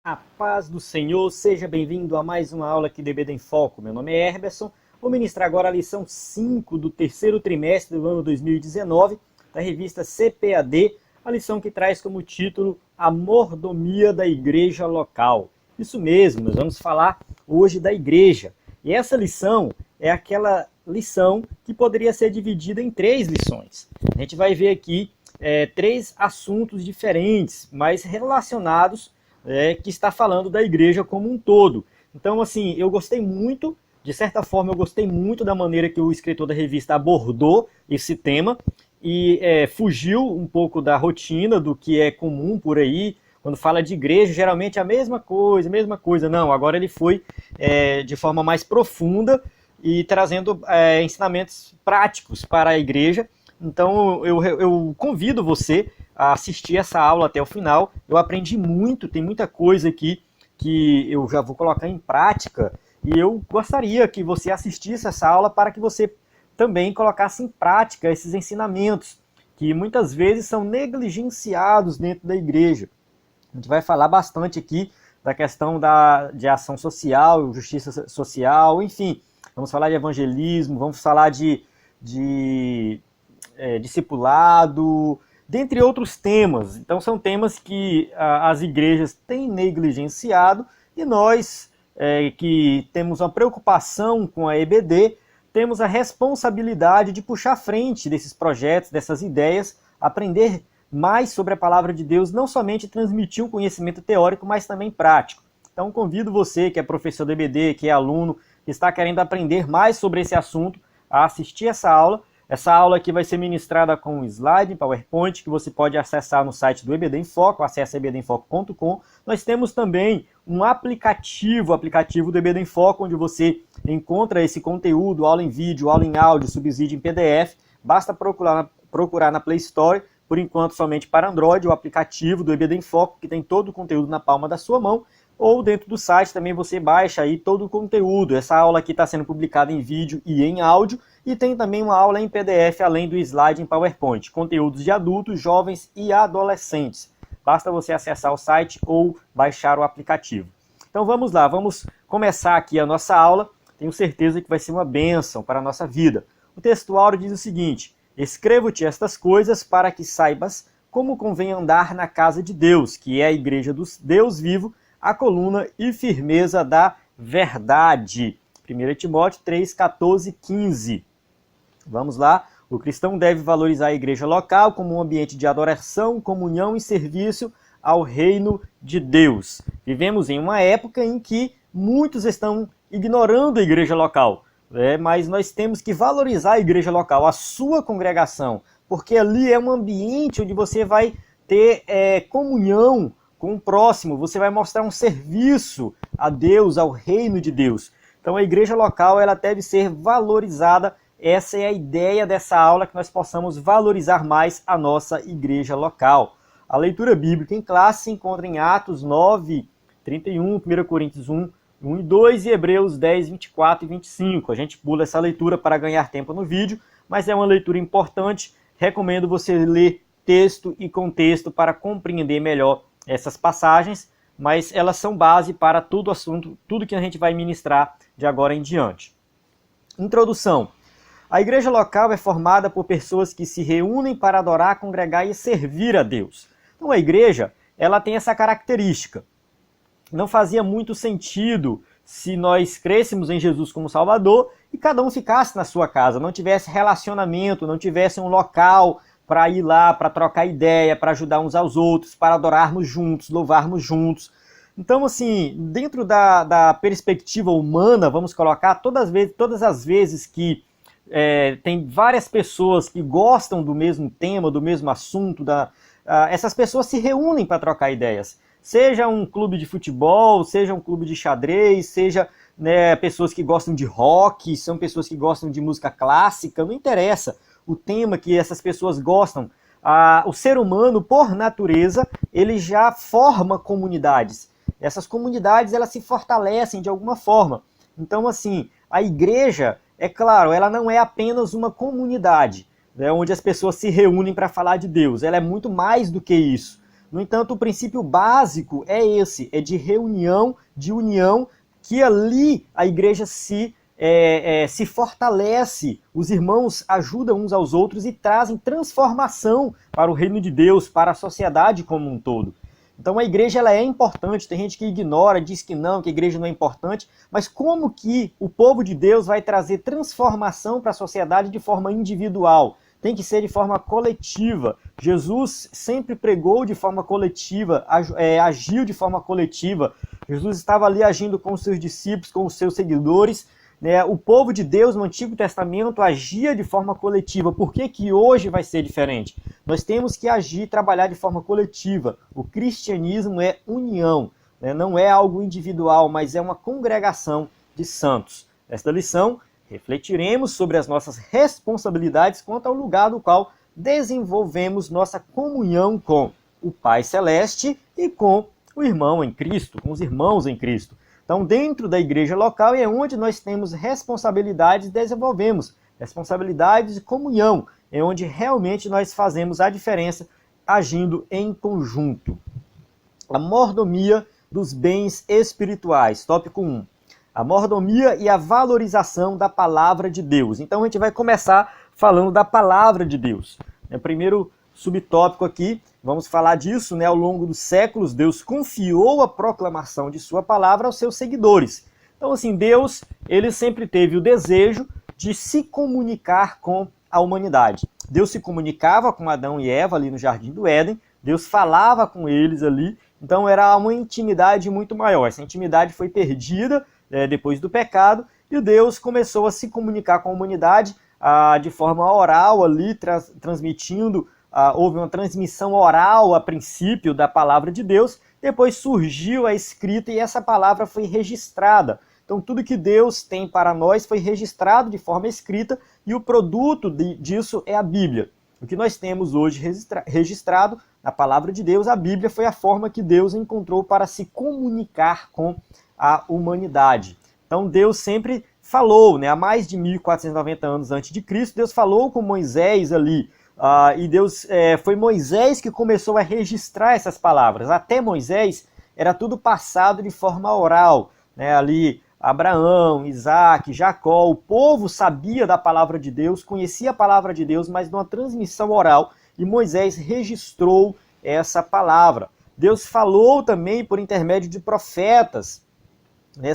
A paz do Senhor, seja bem-vindo a mais uma aula aqui do EBD em Foco. Meu nome é Herberson, vou ministrar agora a lição 5 do terceiro trimestre do ano 2019, da revista CPAD, a lição que traz como título A Mordomia da Igreja Local. Isso mesmo, nós vamos falar hoje da igreja. E essa lição é aquela lição que poderia ser dividida em 3 lições. A gente vai ver aqui 3 assuntos diferentes, mas relacionados, que está falando da igreja como um todo. Então, assim, eu gostei muito, de certa forma, eu gostei muito da maneira que o escritor da revista abordou esse tema e fugiu um pouco da rotina, do que é comum por aí. Quando fala de igreja, geralmente é a mesma coisa. Não, agora ele foi de forma mais profunda e trazendo ensinamentos práticos para a igreja. Então, eu convido você a assistir essa aula até o final. Eu aprendi muito, tem muita coisa aqui que eu já vou colocar em prática e eu gostaria que você assistisse essa aula para que você também colocasse em prática esses ensinamentos que muitas vezes são negligenciados dentro da igreja. A gente vai falar bastante aqui da questão de ação social, justiça social, enfim. Vamos falar de evangelismo, vamos falar de discipulado, dentre outros temas. Então são temas que as igrejas têm negligenciado e nós, que temos uma preocupação com a EBD, temos a responsabilidade de puxar à frente desses projetos, dessas ideias, aprender mais sobre a palavra de Deus, não somente transmitir um conhecimento teórico, mas também prático. Então convido você que é professor da EBD, que é aluno, que está querendo aprender mais sobre esse assunto, a assistir essa aula. Essa aula aqui vai ser ministrada com um slide em PowerPoint que você pode acessar no site do EBD em Foco, acesse ebdemfoco.com. Nós temos também um aplicativo, o aplicativo do EBD em Foco, onde você encontra esse conteúdo, aula em vídeo, aula em áudio, subsídio em PDF. Basta procurar na Play Store, por enquanto somente para Android, o aplicativo do EBD em Foco, que tem todo o conteúdo na palma da sua mão. Ou dentro do site também você baixa aí todo o conteúdo. Essa aula aqui está sendo publicada em vídeo e em áudio. E tem também uma aula em PDF, além do slide em PowerPoint. Conteúdos de adultos, jovens e adolescentes. Basta você acessar o site ou baixar o aplicativo. Então vamos lá, vamos começar aqui a nossa aula. Tenho certeza que vai ser uma bênção para a nossa vida. O textuário diz o seguinte: escrevo-te estas coisas para que saibas como convém andar na casa de Deus, que é a igreja do Deus vivo, a coluna e firmeza da verdade. 1 Timóteo 3, 14, 15. Vamos lá. O cristão deve valorizar a igreja local como um ambiente de adoração, comunhão e serviço ao reino de Deus. Vivemos em uma época em que muitos estão ignorando a igreja local, mas nós temos que valorizar a igreja local, a sua congregação, porque ali é um ambiente onde você vai ter comunhão com o próximo, você vai mostrar um serviço a Deus, ao reino de Deus. Então a igreja local ela deve ser valorizada. Essa é a ideia dessa aula, que nós possamos valorizar mais a nossa igreja local. A leitura bíblica em classe se encontra em Atos 9, 31, 1 Coríntios 1, 1 e 2 e Hebreus 10, 24 e 25. A gente pula essa leitura para ganhar tempo no vídeo, mas é uma leitura importante. Recomendo você ler texto e contexto para compreender melhor essas passagens, mas elas são base para todo o assunto, tudo que a gente vai ministrar de agora em diante. Introdução. A igreja local é formada por pessoas que se reúnem para adorar, congregar e servir a Deus. Então a igreja, ela tem essa característica. Não fazia muito sentido se nós crêssemos em Jesus como Salvador e cada um ficasse na sua casa, não tivesse relacionamento, não tivesse um local para ir lá, para trocar ideia, para ajudar uns aos outros, para adorarmos juntos, louvarmos juntos. Então, assim, dentro da perspectiva humana, vamos colocar, todas as vezes que tem várias pessoas que gostam do mesmo tema, do mesmo assunto, essas pessoas se reúnem para trocar ideias. Seja um clube de futebol, seja um clube de xadrez, seja pessoas que gostam de rock, são pessoas que gostam de música clássica, não interessa o tema que essas pessoas gostam. O ser humano, por natureza, ele já forma comunidades. Essas comunidades elas se fortalecem de alguma forma. Então, assim, a igreja, é claro, ela não é apenas uma comunidade, onde as pessoas se reúnem para falar de Deus. Ela é muito mais do que isso. No entanto, o princípio básico é esse, é de reunião, de união, que ali a igreja se fortalece, os irmãos ajudam uns aos outros e trazem transformação para o reino de Deus, para a sociedade como um todo. Então a igreja ela é importante, tem gente que ignora, diz que não, que a igreja não é importante, mas como que o povo de Deus vai trazer transformação para a sociedade de forma individual? Tem que ser de forma coletiva. Jesus sempre pregou de forma coletiva, agiu de forma coletiva. Jesus estava ali agindo com os seus discípulos, com os seus seguidores. O povo de Deus no Antigo Testamento agia de forma coletiva. Por que que hoje vai ser diferente? Nós temos que agir e trabalhar de forma coletiva. O cristianismo é união, não é algo individual, mas é uma congregação de santos. Nesta lição, refletiremos sobre as nossas responsabilidades quanto ao lugar do qual desenvolvemos nossa comunhão com o Pai Celeste e com o irmão em Cristo, com os irmãos em Cristo. Então, dentro da igreja local é onde nós temos responsabilidades e desenvolvemos responsabilidades de comunhão, é onde realmente nós fazemos a diferença agindo em conjunto. A mordomia dos bens espirituais, tópico 1. A mordomia e a valorização da palavra de Deus. Então a gente vai começar falando da palavra de Deus. Primeiro subtópico aqui, vamos falar disso, ao longo dos séculos, Deus confiou a proclamação de sua palavra aos seus seguidores. Então assim, Deus, ele sempre teve o desejo de se comunicar com a humanidade. Deus se comunicava com Adão e Eva ali no Jardim do Éden, Deus falava com eles ali, então era uma intimidade muito maior. Essa intimidade foi perdida depois do pecado, e Deus começou a se comunicar com a humanidade de forma oral ali, transmitindo, houve uma transmissão oral a princípio da palavra de Deus, depois surgiu a escrita e essa palavra foi registrada. Então tudo que Deus tem para nós foi registrado de forma escrita e o produto disso é a Bíblia. O que nós temos hoje registrado na palavra de Deus, a Bíblia foi a forma que Deus encontrou para se comunicar com a humanidade. Então Deus sempre falou, há mais de 1490 anos antes de Cristo, Deus falou com Moisés ali, e foi Moisés que começou a registrar essas palavras. Até Moisés era tudo passado de forma oral, ali Abraão, Isaac, Jacó, o povo sabia da palavra de Deus, conhecia a palavra de Deus, mas numa transmissão oral, e Moisés registrou essa palavra. Deus falou também por intermédio de profetas, de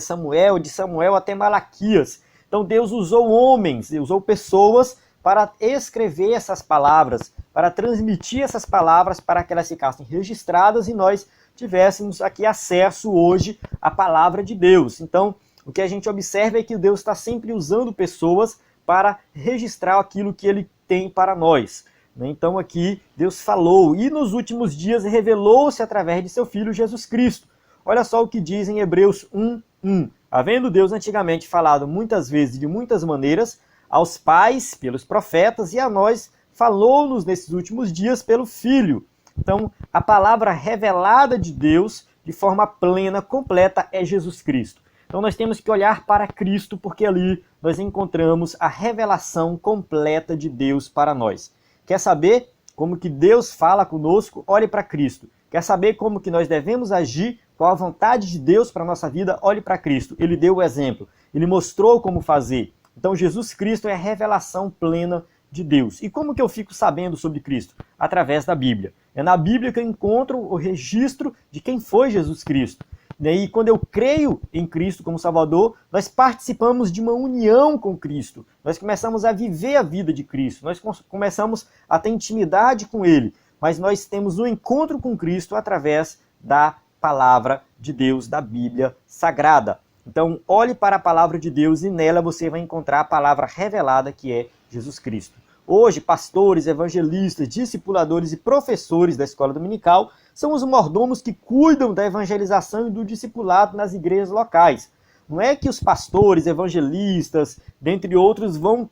Samuel até Malaquias. Então Deus usou homens, usou pessoas para escrever essas palavras, para transmitir essas palavras, para que elas ficassem registradas e nós tivéssemos aqui acesso hoje à palavra de Deus. Então, o que a gente observa é que Deus está sempre usando pessoas para registrar aquilo que Ele tem para nós. Então aqui Deus falou e nos últimos dias revelou-se através de seu Filho Jesus Cristo. Olha só o que diz em Hebreus 1:1. Havendo Deus antigamente falado muitas vezes de muitas maneiras aos pais pelos profetas e a nós falou-nos nesses últimos dias pelo Filho. Então a palavra revelada de Deus de forma plena, completa é Jesus Cristo. Então nós temos que olhar para Cristo porque ali nós encontramos a revelação completa de Deus para nós. Quer saber como que Deus fala conosco? Olhe para Cristo. Quer saber como que nós devemos agir? Qual a vontade de Deus para a nossa vida? Olhe para Cristo. Ele deu o exemplo. Ele mostrou como fazer. Então Jesus Cristo é a revelação plena de Deus. E como que eu fico sabendo sobre Cristo? Através da Bíblia. É na Bíblia que eu encontro o registro de quem foi Jesus Cristo. E quando eu creio em Cristo como Salvador, nós participamos de uma união com Cristo. Nós começamos a viver a vida de Cristo. Nós começamos a ter intimidade com Ele. Mas nós temos um encontro com Cristo através da palavra de Deus, da Bíblia Sagrada. Então, olhe para a palavra de Deus e nela você vai encontrar a palavra revelada que é Jesus Cristo. Hoje, pastores, evangelistas, discipuladores e professores da escola dominical são os mordomos que cuidam da evangelização e do discipulado nas igrejas locais. Não é que os pastores, evangelistas, dentre outros, vão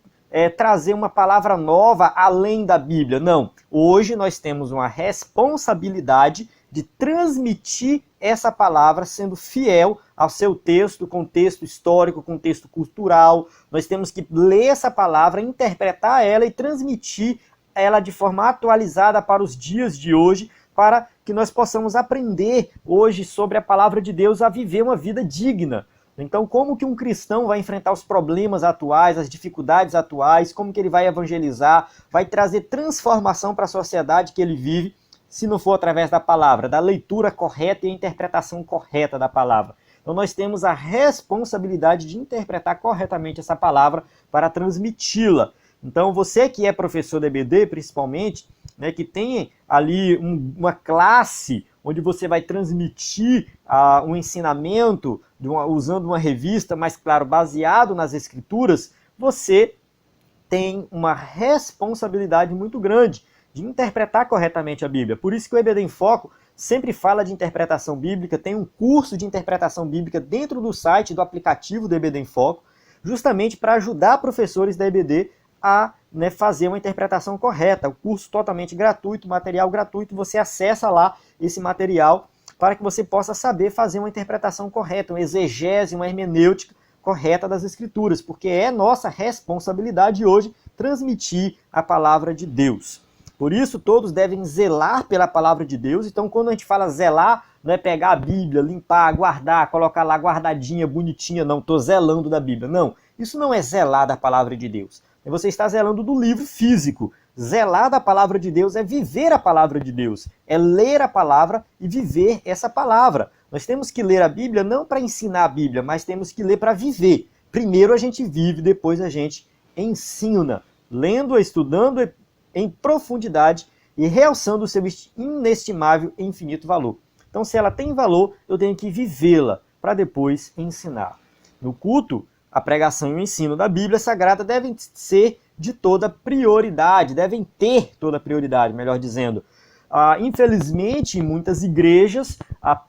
trazer uma palavra nova além da Bíblia. Não. Hoje nós temos uma responsabilidade de transmitir essa palavra sendo fiel ao seu texto, contexto histórico, contexto cultural. Nós temos que ler essa palavra, interpretar ela e transmitir ela de forma atualizada para os dias de hoje, para que nós possamos aprender hoje sobre a palavra de Deus a viver uma vida digna. Então, como que um cristão vai enfrentar os problemas atuais, as dificuldades atuais, como que ele vai evangelizar, vai trazer transformação para a sociedade que ele vive, se não for através da palavra, da leitura correta e a interpretação correta da palavra. Então nós temos a responsabilidade de interpretar corretamente essa palavra para transmiti-la. Então você que é professor de EBD, principalmente, né, que tem ali uma classe onde você vai transmitir um ensinamento usando uma revista, mas claro, baseado nas escrituras, você tem uma responsabilidade muito grande de interpretar corretamente a Bíblia. Por isso que o EBD em Foco sempre fala de interpretação bíblica, tem um curso de interpretação bíblica dentro do site, do aplicativo do EBD em Foco, justamente para ajudar professores da EBD a fazer uma interpretação correta. O curso totalmente gratuito, material gratuito, você acessa lá esse material para que você possa saber fazer uma interpretação correta, uma exegese, uma hermenêutica correta das Escrituras, porque é nossa responsabilidade hoje transmitir a palavra de Deus. Por isso, todos devem zelar pela palavra de Deus. Então, quando a gente fala zelar, não é pegar a Bíblia, limpar, guardar, colocar lá guardadinha, bonitinha, não, estou zelando da Bíblia. Não, isso não é zelar da palavra de Deus. Você está zelando do livro físico. Zelar da palavra de Deus é viver a palavra de Deus, é ler a palavra e viver essa palavra. Nós temos que ler a Bíblia não para ensinar a Bíblia, mas temos que ler para viver. Primeiro a gente vive, depois a gente ensina, lendo, estudando em profundidade e realçando o seu inestimável e infinito valor. Então, se ela tem valor, eu tenho que vivê-la para depois ensinar. No culto, a pregação e o ensino da Bíblia Sagrada devem ser de toda prioridade, devem ter toda prioridade, melhor dizendo. Infelizmente, em muitas igrejas,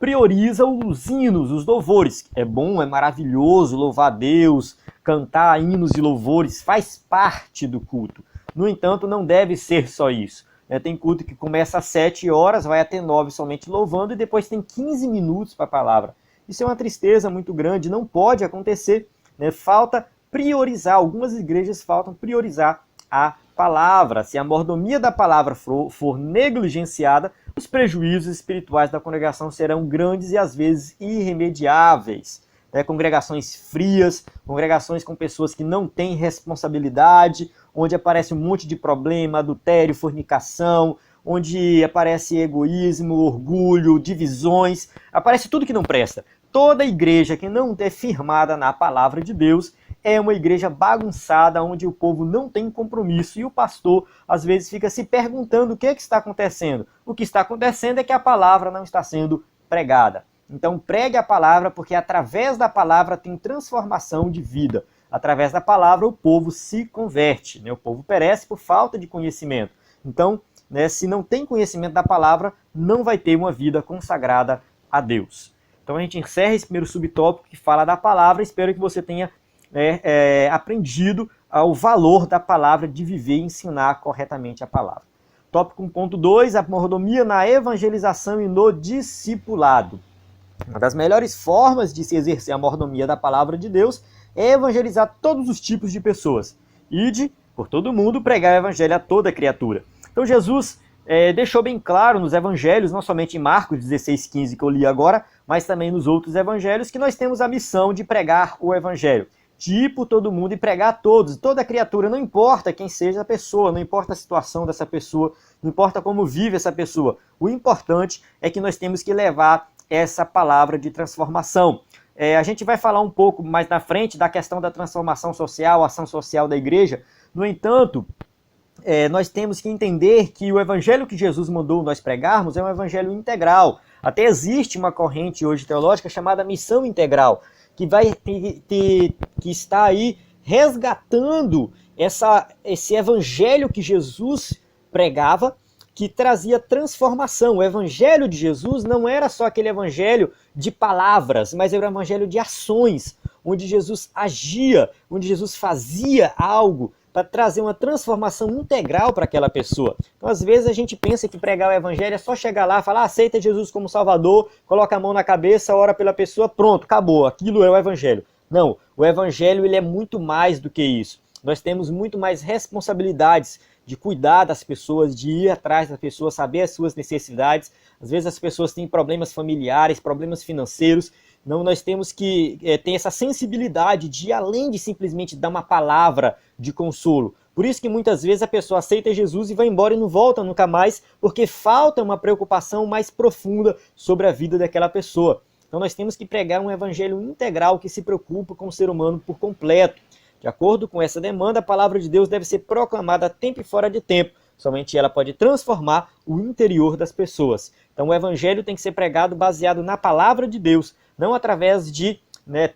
priorizam os hinos, os louvores. É bom, é maravilhoso louvar a Deus, cantar hinos e louvores, faz parte do culto. No entanto, não deve ser só isso. Tem culto que começa às 7 horas, vai até 9 somente louvando e depois tem 15 minutos para a palavra. Isso é uma tristeza muito grande, não pode acontecer. Falta priorizar, algumas igrejas faltam priorizar a palavra. Se a mordomia da palavra for negligenciada, os prejuízos espirituais da congregação serão grandes e às vezes irremediáveis. Congregações frias, congregações com pessoas que não têm responsabilidade, onde aparece um monte de problema, adultério, fornicação, onde aparece egoísmo, orgulho, divisões, aparece tudo que não presta. Toda igreja que não é firmada na palavra de Deus é uma igreja bagunçada, onde o povo não tem compromisso e o pastor às vezes fica se perguntando o que está acontecendo. O que está acontecendo é que a palavra não está sendo pregada. Então pregue a palavra, porque através da palavra tem transformação de vida. Através da palavra o povo se converte, O povo perece por falta de conhecimento. Então, se não tem conhecimento da palavra, não vai ter uma vida consagrada a Deus. Então a gente encerra esse primeiro subtópico que fala da palavra. Espero que você tenha aprendido o valor da palavra, de viver e ensinar corretamente a palavra. Tópico 1.2, a mordomia na evangelização e no discipulado. Uma das melhores formas de se exercer a mordomia da palavra de Deus é evangelizar todos os tipos de pessoas. Ide por todo mundo pregar o evangelho a toda criatura. Então Jesus deixou bem claro nos evangelhos, não somente em Marcos 16:15 que eu li agora, mas também nos outros evangelhos, que nós temos a missão de pregar o evangelho. De ir por todo mundo e pregar a todos, toda criatura, não importa quem seja a pessoa, não importa a situação dessa pessoa, não importa como vive essa pessoa. O importante é que nós temos que levar essa palavra de transformação. A gente vai falar um pouco mais na frente da questão da transformação social, ação social da igreja. No entanto, nós temos que entender que o evangelho que Jesus mandou nós pregarmos é um evangelho integral. Até existe uma corrente hoje teológica chamada missão integral, que está aí resgatando esse evangelho que Jesus pregava, que trazia transformação. O evangelho de Jesus não era só aquele evangelho de palavras, mas era um evangelho de ações, onde Jesus agia, onde Jesus fazia algo para trazer uma transformação integral para aquela pessoa. Então, às vezes, a gente pensa que pregar o evangelho é só chegar lá, falar, aceita Jesus como Salvador, coloca a mão na cabeça, ora pela pessoa, pronto, acabou, aquilo é o evangelho. Não, o evangelho ele é muito mais do que isso. Nós temos muito mais responsabilidades de cuidar das pessoas, de ir atrás das pessoas, saber as suas necessidades. Às vezes as pessoas têm problemas familiares, problemas financeiros. Não, nós temos que ter essa sensibilidade de ir além de simplesmente dar uma palavra de consolo. Por isso que muitas vezes a pessoa aceita Jesus e vai embora e não volta nunca mais, porque falta uma preocupação mais profunda sobre a vida daquela pessoa. Então nós temos que pregar um evangelho integral que se preocupa com o ser humano por completo. De acordo com essa demanda, a palavra de Deus deve ser proclamada a tempo e fora de tempo. Somente ela pode transformar o interior das pessoas. Então o evangelho tem que ser pregado baseado na palavra de Deus, não através de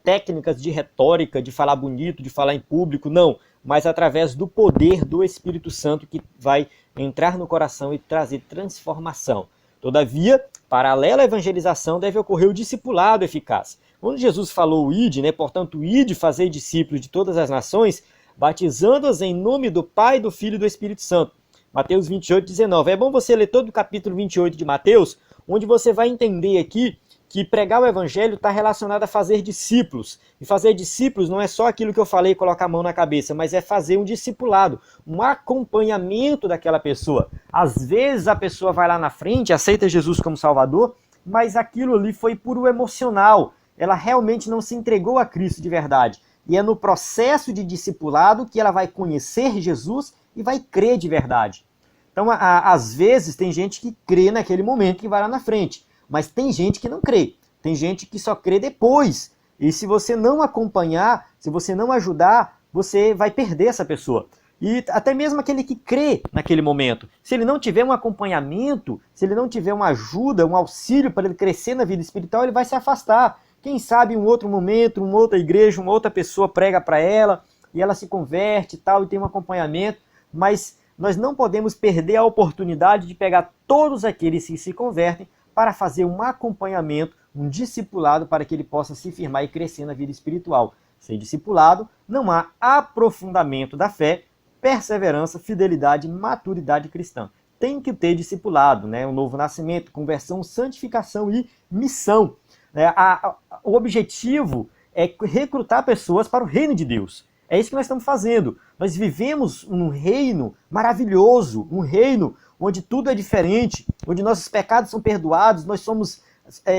técnicas de retórica, de falar bonito, de falar em público, não, mas através do poder do Espírito Santo que vai entrar no coração e trazer transformação. Todavia, paralela à evangelização, deve ocorrer o discipulado eficaz. Quando Jesus falou o ide, portanto, ide, fazei discípulos de todas as nações, batizando-as em nome do Pai, do Filho e do Espírito Santo. Mateus 28, 19. É bom você ler todo o capítulo 28 de Mateus, onde você vai entender aqui que pregar o evangelho está relacionado a fazer discípulos. E fazer discípulos não é só aquilo que eu falei, colocar a mão na cabeça, mas é fazer um discipulado, um acompanhamento daquela pessoa. Às vezes a pessoa vai lá na frente, aceita Jesus como Salvador, mas aquilo ali foi puro emocional. Ela realmente não se entregou a Cristo de verdade. E é no processo de discipulado que ela vai conhecer Jesus e vai crer de verdade. Então, às vezes, tem gente que crê naquele momento que vai lá na frente. Mas tem gente que não crê, tem gente que só crê depois. E se você não acompanhar, se você não ajudar, você vai perder essa pessoa. E até mesmo aquele que crê naquele momento, se ele não tiver um acompanhamento, se ele não tiver uma ajuda, um auxílio para ele crescer na vida espiritual, ele vai se afastar. Quem sabe em um outro momento, uma outra igreja, uma outra pessoa prega para ela, e ela se converte e tal, e tem um acompanhamento, mas nós não podemos perder a oportunidade de pegar todos aqueles que se convertem para fazer um acompanhamento, um discipulado para que ele possa se firmar e crescer na vida espiritual. Sem discipulado, não há aprofundamento da fé, perseverança, fidelidade, maturidade cristã. Tem que ter discipulado, um novo nascimento, conversão, santificação e missão. O objetivo é recrutar pessoas para o reino de Deus. É isso que nós estamos fazendo. Nós vivemos num reino maravilhoso, um reino onde tudo é diferente, onde nossos pecados são perdoados, nós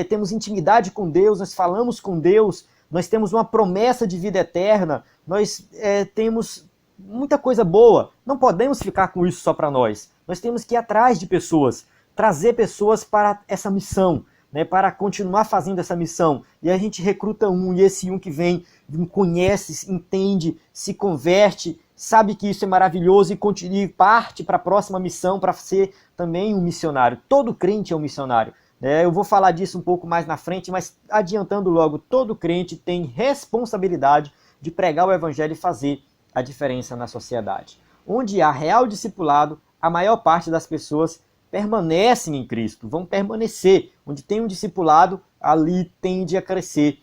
temos intimidade com Deus, nós falamos com Deus, nós temos uma promessa de vida eterna, nós temos muita coisa boa. Não podemos ficar com isso só para nós. Nós temos que ir atrás de pessoas, trazer pessoas para essa missão, para continuar fazendo essa missão. E a gente recruta um, e esse um que vem, conhece, entende, se converte, sabe que isso é maravilhoso e parte para a próxima missão, para ser também um missionário. Todo crente é um missionário. Eu vou falar disso um pouco mais na frente, mas adiantando logo, todo crente tem responsabilidade de pregar o evangelho e fazer a diferença na sociedade. Onde há real discipulado, a maior parte das pessoas permanecem em Cristo, vão permanecer. Onde tem um discipulado, ali tende a crescer.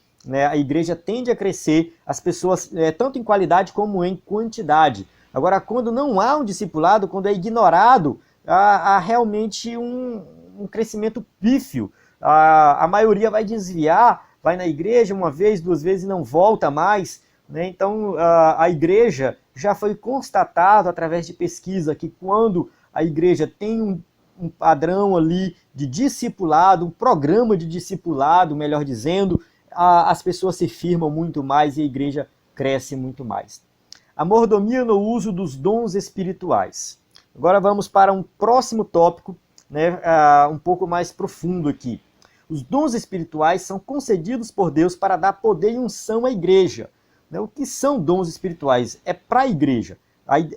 A igreja tende a crescer, as pessoas, tanto em qualidade como em quantidade. Agora, quando não há um discipulado, quando é ignorado, há realmente um crescimento pífio. A maioria vai desviar, vai na igreja uma vez, duas vezes e não volta mais. Então, a igreja já foi constatado através de pesquisa que quando a igreja tem um padrão ali de discipulado, um programa de discipulado, melhor dizendo, as pessoas se firmam muito mais e a igreja cresce muito mais. A mordomia no uso dos dons espirituais. Agora vamos para um próximo tópico, um pouco mais profundo aqui. Os dons espirituais são concedidos por Deus para dar poder e unção à igreja. O que são dons espirituais? É para a igreja.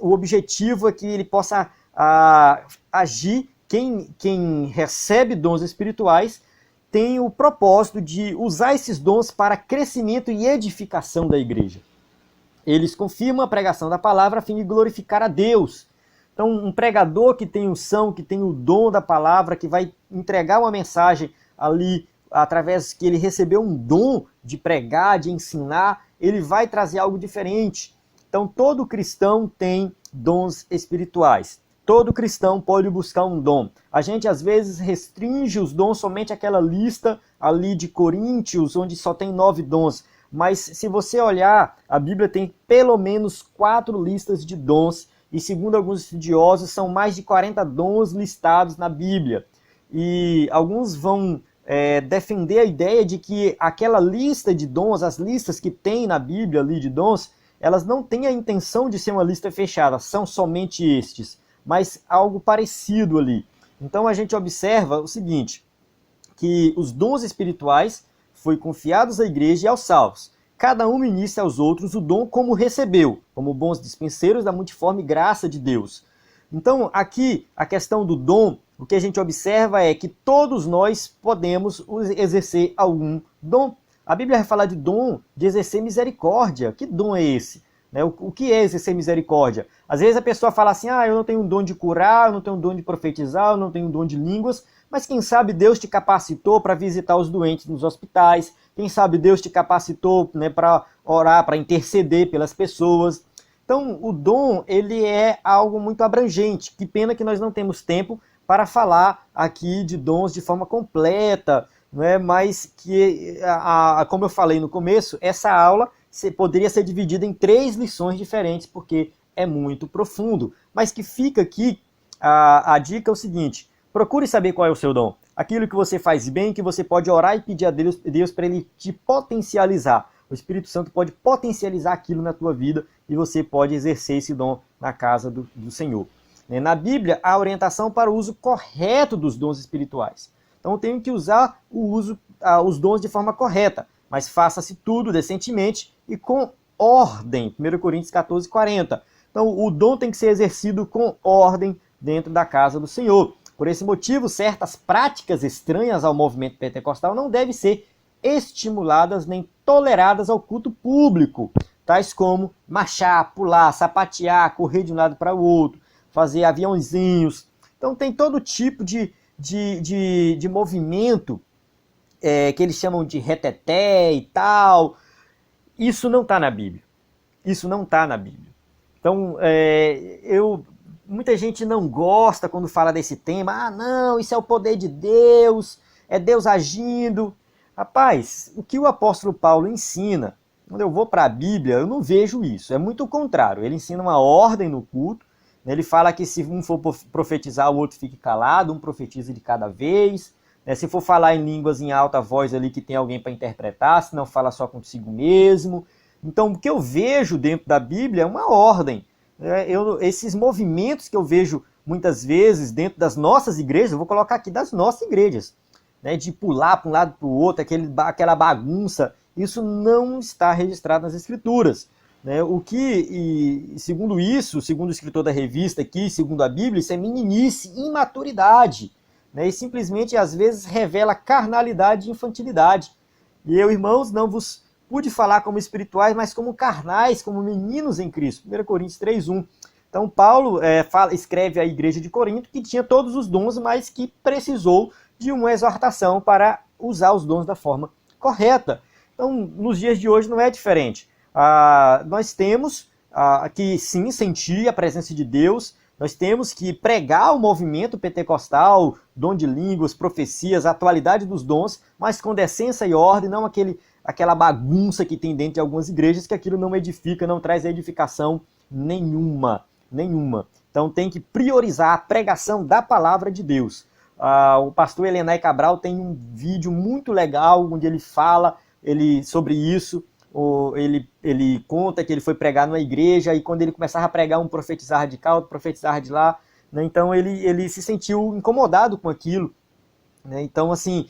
O objetivo é que ele possa agir. Quem recebe dons espirituais tem o propósito de usar esses dons para crescimento e edificação da igreja. Eles confirmam a pregação da palavra a fim de glorificar a Deus. Então, um pregador que tem unção, que tem o dom da palavra, que vai entregar uma mensagem ali, através que ele recebeu um dom de pregar, de ensinar, ele vai trazer algo diferente. Então, todo cristão tem dons espirituais. Todo cristão pode buscar um dom. A gente, às vezes, restringe os dons somente àquela lista ali de Coríntios, onde só tem 9 dons. Mas, se você olhar, a Bíblia tem pelo menos 4 listas de dons e segundo alguns estudiosos, são mais de 40 dons listados na Bíblia. E alguns vão defender a ideia de que aquela lista de dons, as listas que tem na Bíblia ali de dons, elas não têm a intenção de ser uma lista fechada, são somente estes, mas algo parecido ali. Então a gente observa o seguinte, que os dons espirituais foi confiados à igreja e aos salvos. Cada um ministra aos outros o dom como recebeu, como bons dispenseiros da multiforme graça de Deus. Então, aqui, a questão do dom, o que a gente observa é que todos nós podemos exercer algum dom. A Bíblia vai falar de dom, de exercer misericórdia. Que dom é esse? O que é exercer misericórdia? Às vezes a pessoa fala assim, eu não tenho um dom de curar, eu não tenho um dom de profetizar, eu não tenho um dom de línguas, mas quem sabe Deus te capacitou para visitar os doentes nos hospitais, quem sabe Deus te capacitou para orar, para interceder pelas pessoas. Então, o dom, ele é algo muito abrangente. Que pena que nós não temos tempo para falar aqui de dons de forma completa, mas que, como eu falei no começo, essa aula poderia ser dividida em 3 lições diferentes, porque é muito profundo. Mas que fica aqui, a dica é o seguinte, procure saber qual é o seu dom. Aquilo que você faz bem, que você pode orar e pedir a Deus para ele te potencializar. O Espírito Santo pode potencializar aquilo na tua vida e você pode exercer esse dom na casa do Senhor. Na Bíblia, há orientação para o uso correto dos dons espirituais. Então eu tenho que usar os dons de forma correta, mas faça-se tudo decentemente e com ordem. 1 Coríntios 14, 40. Então o dom tem que ser exercido com ordem dentro da casa do Senhor. Por esse motivo, certas práticas estranhas ao movimento pentecostal não devem ser estimuladas nem toleradas ao culto público, tais como marchar, pular, sapatear, correr de um lado para o outro, fazer aviãozinhos. Então tem todo tipo de movimento que eles chamam de reteté e tal. Isso não está na Bíblia. Isso não está na Bíblia. Então, muita gente não gosta quando fala desse tema. Não, isso é o poder de Deus, é Deus agindo. Rapaz, o que o apóstolo Paulo ensina, quando eu vou para a Bíblia, eu não vejo isso. É muito o contrário. Ele ensina uma ordem no culto. Ele fala que se um for profetizar, o outro fique calado, um profetiza de cada vez. Se for falar em línguas em alta voz ali, que tem alguém para interpretar, se não fala só consigo mesmo. Então, o que eu vejo dentro da Bíblia é uma ordem. Esses movimentos que eu vejo muitas vezes dentro das nossas igrejas, eu vou colocar aqui das nossas igrejas, de pular para um lado para o outro, aquela bagunça, isso não está registrado nas Escrituras. Segundo o escritor da revista aqui, segundo a Bíblia, isso é meninice, imaturidade, e simplesmente às vezes revela carnalidade e infantilidade. E eu, irmãos, não vos pude falar como espirituais, mas como carnais, como meninos em Cristo. 1 Coríntios 3:1. Então Paulo escreve à igreja de Corinto que tinha todos os dons, mas que precisou de uma exortação para usar os dons da forma correta. Então, nos dias de hoje não é diferente. Nós temos que sim sentir a presença de Deus, nós temos que pregar o movimento pentecostal, dom de línguas, profecias, a atualidade dos dons, mas com decência e ordem, não aquela bagunça que tem dentro de algumas igrejas, que aquilo não edifica, não traz edificação nenhuma. Então tem que priorizar a pregação da palavra de Deus. O pastor Elenay Cabral tem um vídeo muito legal, onde ele fala sobre isso. Ele conta que ele foi pregar numa igreja e quando ele começava a pregar, um profetizar de cá, outro profetizar de lá, então ele se sentiu incomodado com aquilo. Então, assim,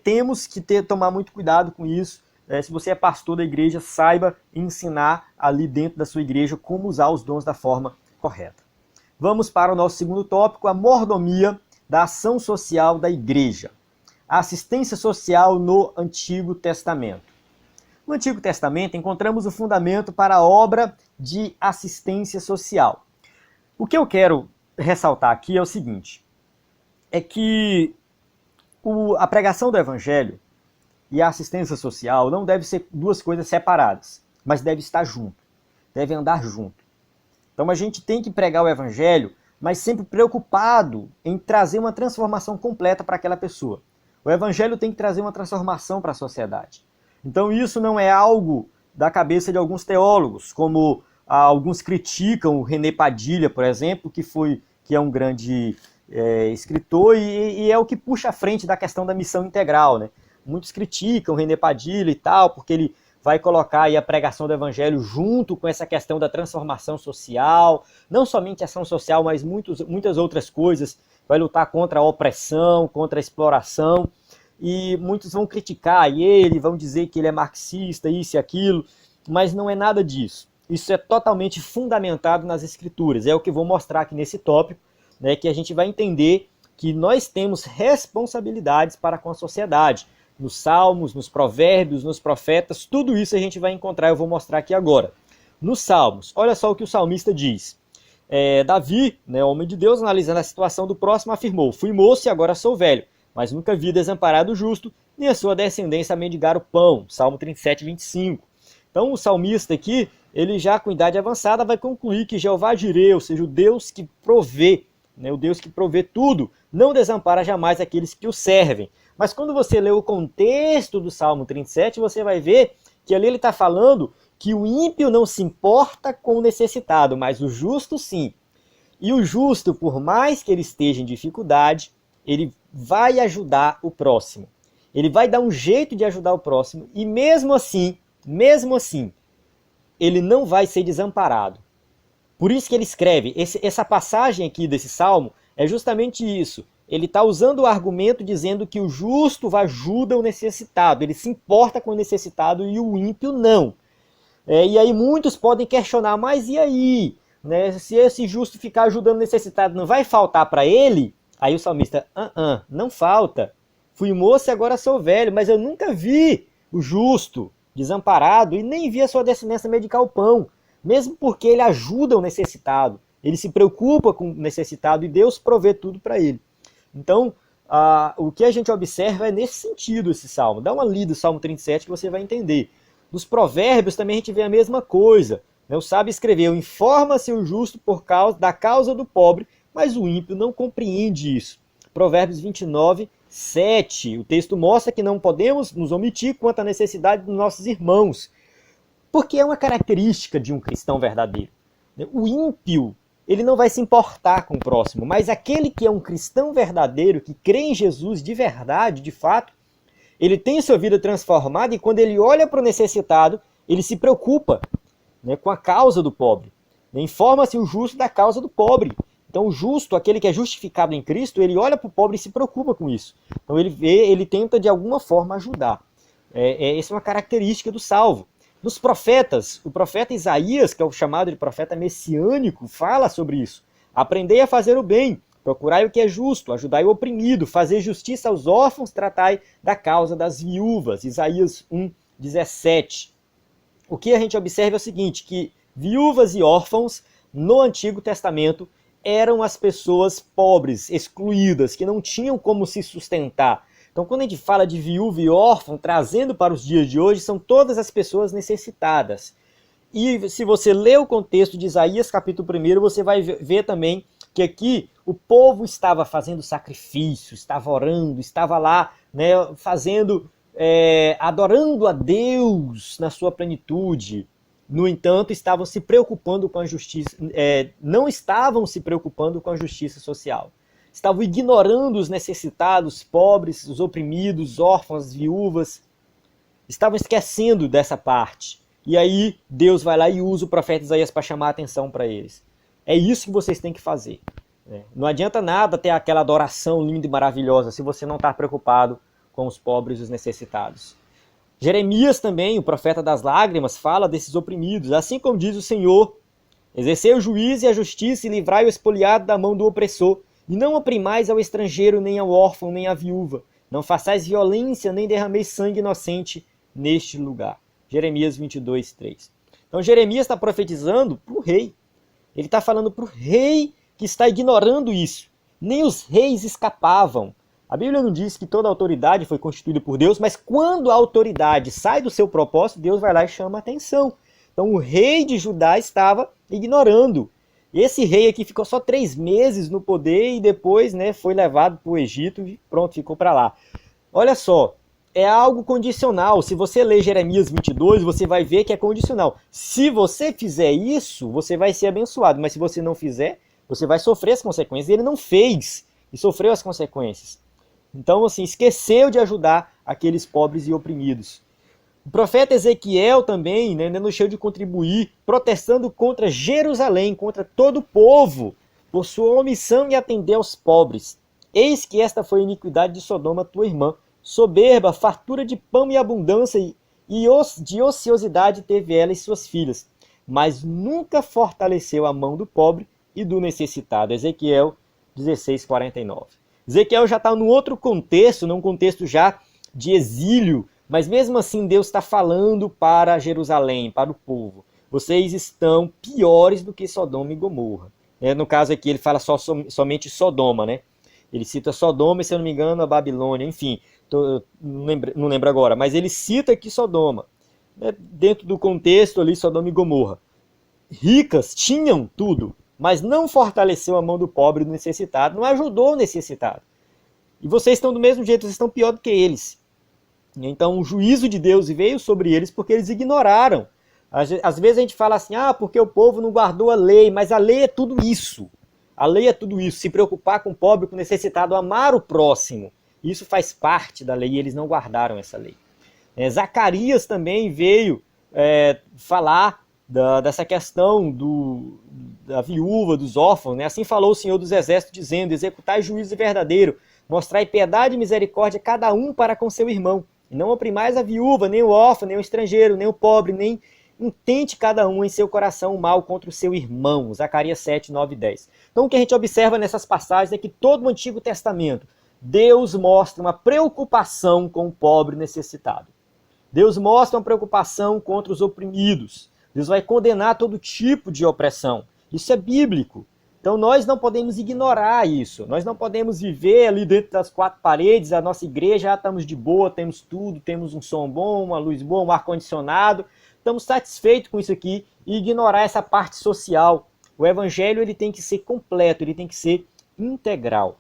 temos que tomar muito cuidado com isso. Se você é pastor da igreja, saiba ensinar ali dentro da sua igreja como usar os dons da forma correta. Vamos para o nosso segundo tópico, a mordomia da ação social da igreja. A assistência social no Antigo Testamento. No Antigo Testamento encontramos o fundamento para a obra de assistência social. O que eu quero ressaltar aqui é o seguinte, é que a pregação do Evangelho e a assistência social não devem ser duas coisas separadas, mas devem estar junto, devem andar junto. Então a gente tem que pregar o Evangelho, mas sempre preocupado em trazer uma transformação completa para aquela pessoa. O Evangelho tem que trazer uma transformação para a sociedade. Então isso não é algo da cabeça de alguns teólogos, como Alguns criticam o René Padilha, por exemplo, que é um grande escritor e é o que puxa à frente da questão da missão integral, né? Muitos criticam o René Padilha e tal, porque ele vai colocar aí a pregação do evangelho junto com essa questão da transformação social, não somente ação social, mas muitas outras coisas, vai lutar contra a opressão, contra a exploração, e muitos vão criticar ele, vão dizer que ele é marxista, isso e aquilo, mas não é nada disso. Isso é totalmente fundamentado nas escrituras, é o que vou mostrar aqui nesse tópico, né, que a gente vai entender que nós temos responsabilidades para com a sociedade, nos Salmos, nos Provérbios, nos Profetas, tudo isso a gente vai encontrar, eu vou mostrar aqui agora. Nos Salmos, olha só o que o salmista diz. Davi, né, homem de Deus, analisando a situação do próximo, afirmou: fui moço e agora sou velho, mas nunca vi desamparado o justo, nem a sua descendência a mendigar o pão. Salmo 37, 25. Então o salmista aqui, ele já com idade avançada vai concluir que Jeová Jireh, ou seja, o Deus que provê, né, o Deus que provê tudo, não desampara jamais aqueles que o servem. Mas quando você lê o contexto do Salmo 37, você vai ver que ali ele está falando que o ímpio não se importa com o necessitado, mas o justo sim. E o justo, por mais que ele esteja em dificuldade, ele vai ajudar o próximo. Ele vai dar um jeito de ajudar o próximo e mesmo assim, ele não vai ser desamparado. Por isso que ele escreve, essa passagem aqui desse Salmo é justamente isso. Ele está usando o argumento dizendo que o justo ajuda o necessitado, ele se importa com o necessitado e o ímpio não. E aí muitos podem questionar, mas e aí? Né? Se esse justo ficar ajudando o necessitado, não vai faltar para ele? Aí o salmista, não falta. Fui moço e agora sou velho, mas eu nunca vi o justo desamparado e nem vi a sua descendência medicar o pão. Mesmo porque ele ajuda o necessitado, ele se preocupa com o necessitado e Deus provê tudo para ele. Então, o que a gente observa é nesse sentido esse salmo. Dá uma lida no Salmo 37 que você vai entender. Nos Provérbios também a gente vê a mesma coisa. O sábio escreveu: informa-se o justo da causa do pobre, mas o ímpio não compreende isso. Provérbios 29, 7. O texto mostra que não podemos nos omitir quanto à necessidade dos nossos irmãos, porque é uma característica de um cristão verdadeiro. O ímpio, ele não vai se importar com o próximo, mas aquele que é um cristão verdadeiro, que crê em Jesus de verdade, de fato, ele tem sua vida transformada e quando ele olha para o necessitado, ele se preocupa, né, com a causa do pobre. Informa-se o justo da causa do pobre. Então o justo, aquele que é justificado em Cristo, ele olha para o pobre e se preocupa com isso. Então ele tenta de alguma forma ajudar. Essa é uma característica do salvo. Nos profetas, o profeta Isaías, que é o chamado de profeta messiânico, fala sobre isso. Aprendei a fazer o bem, procurai o que é justo, ajudai o oprimido, fazer justiça aos órfãos, tratai da causa das viúvas. Isaías 1, 17. O que a gente observa é o seguinte, que viúvas e órfãos, no Antigo Testamento, eram as pessoas pobres, excluídas, que não tinham como se sustentar. Então, quando a gente fala de viúva e órfão, trazendo para os dias de hoje, são todas as pessoas necessitadas. E se você ler o contexto de Isaías, capítulo 1, você vai ver também que aqui o povo estava fazendo sacrifício, estava orando, estava lá, né, adorando a Deus na sua plenitude. No entanto, estavam se preocupando com a justiça, não estavam se preocupando com a justiça social. Estavam ignorando os necessitados, pobres, os oprimidos, órfãos, viúvas. Estavam esquecendo dessa parte. E aí Deus vai lá e usa o profeta Isaías para chamar a atenção para eles. É isso que vocês têm que fazer. Não adianta nada ter aquela adoração linda e maravilhosa se você não está preocupado com os pobres e os necessitados. Jeremias também, o profeta das lágrimas, fala desses oprimidos. Assim como diz o Senhor: exercei o juízo e a justiça e livrai o expoliado da mão do opressor. E não oprimais ao estrangeiro, nem ao órfão, nem à viúva. Não façais violência, nem derrameis sangue inocente neste lugar. Jeremias 22, 3. Então Jeremias está profetizando para o rei. Ele está falando para o rei que está ignorando isso. Nem os reis escapavam. A Bíblia não diz que toda autoridade foi constituída por Deus, mas quando a autoridade sai do seu propósito, Deus vai lá e chama a atenção. Então o rei de Judá estava ignorando. Esse rei aqui ficou só 3 meses no poder e depois, né, foi levado para o Egito e pronto, ficou para lá. Olha só, é algo condicional. Se você ler Jeremias 22, você vai ver que é condicional. Se você fizer isso, você vai ser abençoado, mas se você não fizer, você vai sofrer as consequências. Ele não fez e sofreu as consequências. Então, assim, esqueceu de ajudar aqueles pobres e oprimidos. O profeta Ezequiel também, né, não deixou de contribuir, protestando contra Jerusalém, contra todo o povo, por sua omissão em atender aos pobres. Eis que esta foi a iniquidade de Sodoma, tua irmã. Soberba, fartura de pão e abundância, e de ociosidade teve ela e suas filhas. Mas nunca fortaleceu a mão do pobre e do necessitado. Ezequiel 16:49. Ezequiel já está num outro contexto, num contexto já de exílio, mas mesmo assim Deus está falando para Jerusalém, para o povo. Vocês estão piores do que Sodoma e Gomorra. No caso aqui ele fala somente Sodoma, né? Ele cita Sodoma e, se eu não me engano, a Babilônia, enfim, não lembro agora, mas ele cita aqui Sodoma. Dentro do contexto ali, Sodoma e Gomorra. Ricas tinham tudo, mas não fortaleceu a mão do pobre e do necessitado, não ajudou o necessitado. E vocês estão do mesmo jeito, vocês estão pior do que eles. Então o juízo de Deus veio sobre eles porque eles ignoraram. Às vezes a gente fala assim, porque o povo não guardou a lei, mas a lei é tudo isso. A lei é tudo isso, se preocupar com o pobre, com o necessitado, amar o próximo. Isso faz parte da lei e eles não guardaram essa lei. Zacarias também veio falar dessa questão da viúva, dos órfãos. Né? Assim falou o Senhor dos Exércitos, dizendo, executai juízo verdadeiro, mostrai piedade e misericórdia cada um para com seu irmão. E não oprimais a viúva, nem o órfão, nem o estrangeiro, nem o pobre, nem intente cada um em seu coração o mal contra o seu irmão. Zacarias 7, 9 e 10. Então o que a gente observa nessas passagens é que todo o Antigo Testamento, Deus mostra uma preocupação com o pobre necessitado. Deus mostra uma preocupação contra os oprimidos. Deus vai condenar todo tipo de opressão. Isso é bíblico. Então nós não podemos ignorar isso. Nós não podemos viver ali dentro das quatro paredes, a nossa igreja, estamos de boa, temos tudo, temos um som bom, uma luz boa, um ar-condicionado. Estamos satisfeitos com isso aqui e ignorar essa parte social. O evangelho ele tem que ser completo, ele tem que ser integral.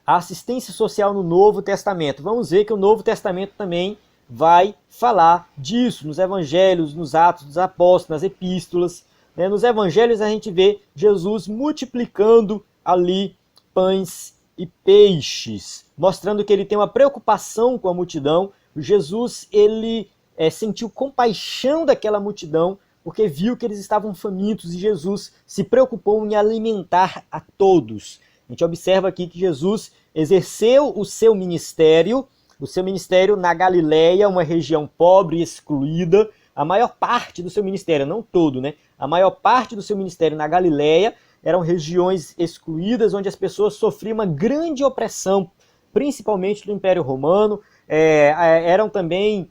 A assistência social no Novo Testamento. Vamos ver que o Novo Testamento também vai falar disso, nos evangelhos, nos Atos dos Apóstolos, nas epístolas. Nos evangelhos a gente vê Jesus multiplicando ali pães e peixes, mostrando que ele tem uma preocupação com a multidão. Jesus, ele sentiu compaixão daquela multidão, porque viu que eles estavam famintos e Jesus se preocupou em alimentar a todos. A gente observa aqui que Jesus exerceu o seu ministério na Galileia, uma região pobre e excluída. A maior parte do seu ministério, não todo, né? A maior parte do seu ministério na Galileia eram regiões excluídas, onde as pessoas sofriam uma grande opressão, principalmente do Império Romano. Eram também...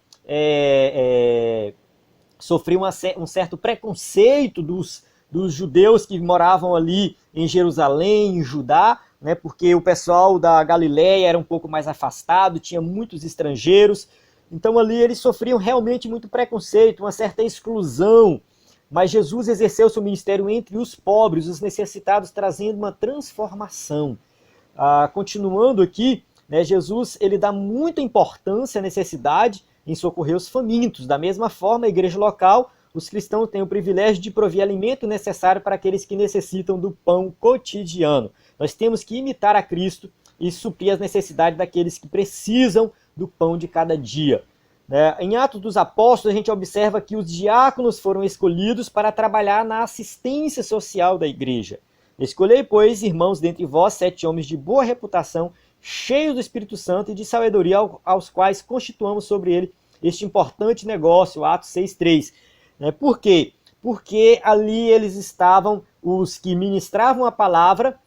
sofriam um certo preconceito dos judeus que moravam ali em Jerusalém, em Judá, né, porque o pessoal da Galileia era um pouco mais afastado, tinha muitos estrangeiros, então ali eles sofriam realmente muito preconceito, uma certa exclusão, mas Jesus exerceu seu ministério entre os pobres, os necessitados, trazendo uma transformação. Continuando aqui, né, Jesus ele dá muita importância à necessidade em socorrer os famintos. Da mesma forma, a igreja local, os cristãos têm o privilégio de prover alimento necessário para aqueles que necessitam do pão cotidiano. Nós temos que imitar a Cristo e suprir as necessidades daqueles que precisam do pão de cada dia. Em Atos dos Apóstolos, a gente observa que os diáconos foram escolhidos para trabalhar na assistência social da igreja. Escolhei, pois, irmãos, dentre vós, 7 homens de boa reputação, cheios do Espírito Santo e de sabedoria, aos quais constituamos sobre ele este importante negócio, Atos 6:3. Por quê? Porque ali eles estavam, os que ministravam a palavra,